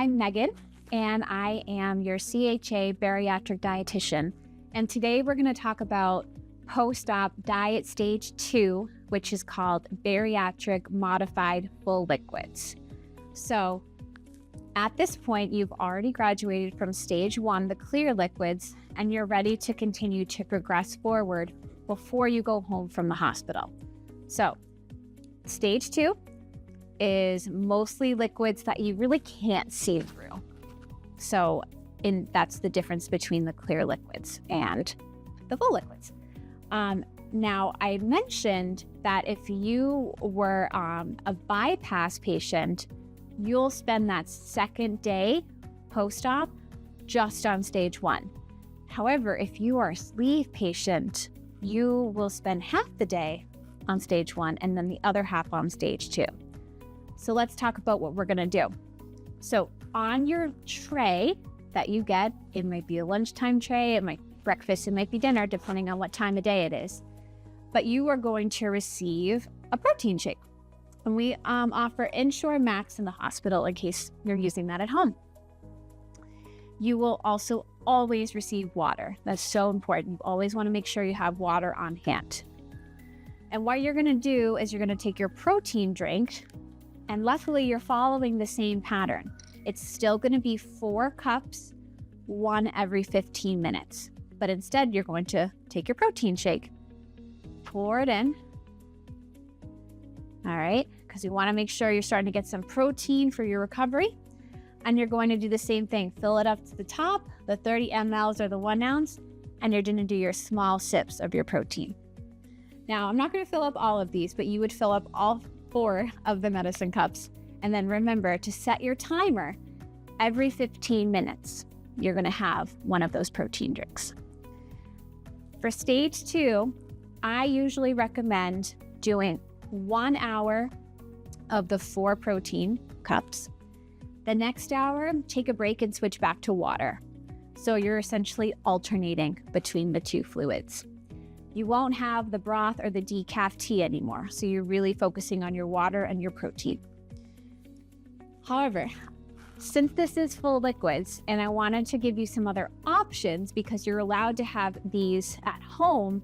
I'm Megan, and I am your CHA bariatric dietitian. And today we're going to talk about post-op diet stage 2, which is called bariatric modified full liquids. So at this point, you've already graduated from stage 1, the clear liquids, and you're ready to continue to progress forward before you go home from the hospital. So stage 2 is mostly liquids that you really can't see through. So that's the difference between the clear liquids and the full liquids. Now, I mentioned that if you were a bypass patient, you'll spend that second day post-op just on stage 1. However, if you are a sleeve patient, you will spend half the day on stage 1 and then the other half on stage 2. So let's talk about what we're gonna do. So on your tray that you get, it might be a lunchtime tray, it might be breakfast, it might be dinner, depending on what time of day it is. But you are going to receive a protein shake. And we offer Ensure Max in the hospital in case you're using that at home. You will also always receive water. That's so important. You always want to make sure you have water on hand. And what you're gonna do is you're gonna take your protein drink, and luckily you're following the same pattern. It's still gonna be 4 cups, 1 every 15 minutes. But instead you're going to take your protein shake, pour it in. All right, because you wanna make sure you're starting to get some protein for your recovery. And you're going to do the same thing. Fill it up to the top, the 30 mLs or the 1 ounce, and you're gonna do your small sips of your protein. Now, I'm not gonna fill up all of these, but you would fill up all 4 of the medicine cups. And then remember to set your timer every 15 minutes. You're gonna have one of those protein drinks. For stage 2, I usually recommend doing 1 hour of the 4 protein cups. The next hour, take a break and switch back to water. So you're essentially alternating between the 2 fluids. You won't have the broth or the decaf tea anymore, so you're really focusing on your water and your protein. However, since this is full liquids, and I wanted to give you some other options because you're allowed to have these at home,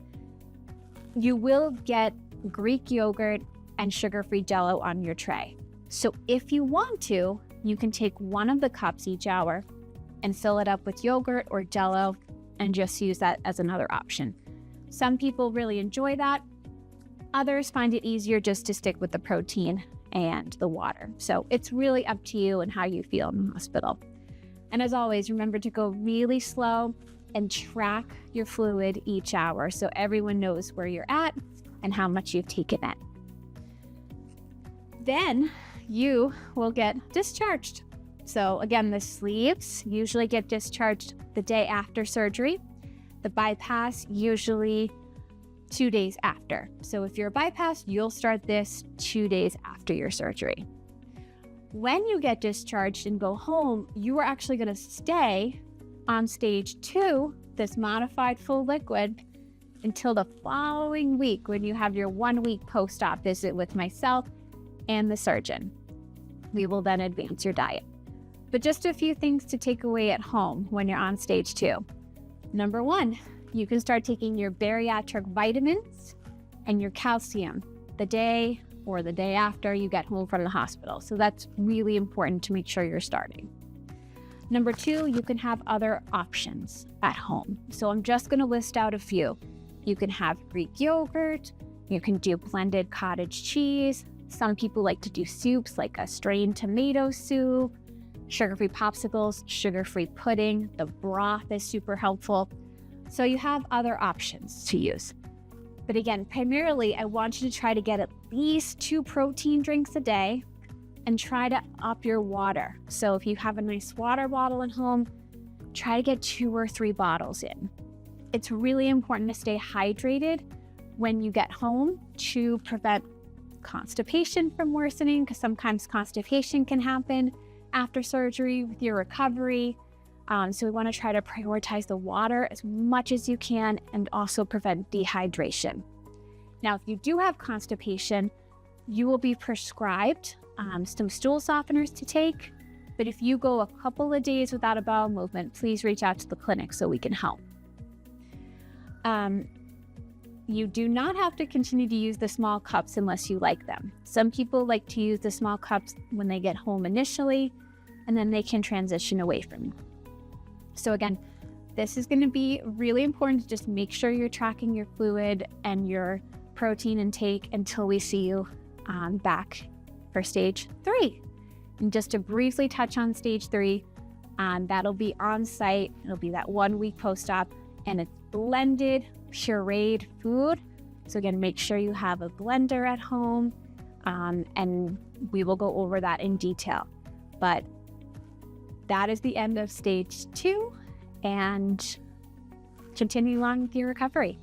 you will get Greek yogurt and sugar-free Jell-O on your tray. So if you want to, you can take 1 of the cups each hour and fill it up with yogurt or Jell-O and just use that as another option. Some people really enjoy that. Others find it easier just to stick with the protein and the water. So it's really up to you and how you feel in the hospital. And as always, remember to go really slow and track your fluid each hour so everyone knows where you're at and how much you've taken in. Then you will get discharged. So again, the sleeves usually get discharged the day after surgery. The bypass usually 2 days after. So if you're a bypass, you'll start this 2 days after your surgery. When you get discharged and go home, you are actually going to stay on stage 2, this modified full liquid, until the following week when you have your 1-week post-op visit with myself and the surgeon. We will then advance your diet. But just a few things to take away at home when you're on stage 2. Number 1, you can start taking your bariatric vitamins and your calcium the day or the day after you get home from the hospital. So that's really important to make sure you're starting. Number 2, you can have other options at home. So I'm just going to list out a few. You can have Greek yogurt, you can do blended cottage cheese. Some people like to do soups like a strained tomato soup, sugar-free popsicles, sugar-free pudding. The broth is super helpful. So you have other options to use. But again, primarily, I want you to try to get at least 2 protein drinks a day and try to up your water. So if you have a nice water bottle at home, try to get 2 or 3 bottles in. It's really important to stay hydrated when you get home to prevent constipation from worsening, because sometimes constipation can happen after surgery with your recovery. So we want to try to prioritize the water as much as you can and also prevent dehydration. Now, if you do have constipation, you will be prescribed some stool softeners to take. But if you go a couple of days without a bowel movement, please reach out to the clinic so we can help. You do not have to continue to use the small cups unless you like them. Some people like to use the small cups when they get home initially, and then they can transition away from them. So again, this is going to be really important to just make sure you're tracking your fluid and your protein intake until we see you back for stage 3. And just to briefly touch on stage 3, that'll be on site. It'll be that 1 week post-op, and it's blended, pureed food. So again, make sure you have a blender at home, and we will go over that in detail. But that is the end of stage 2, and continue on with your recovery.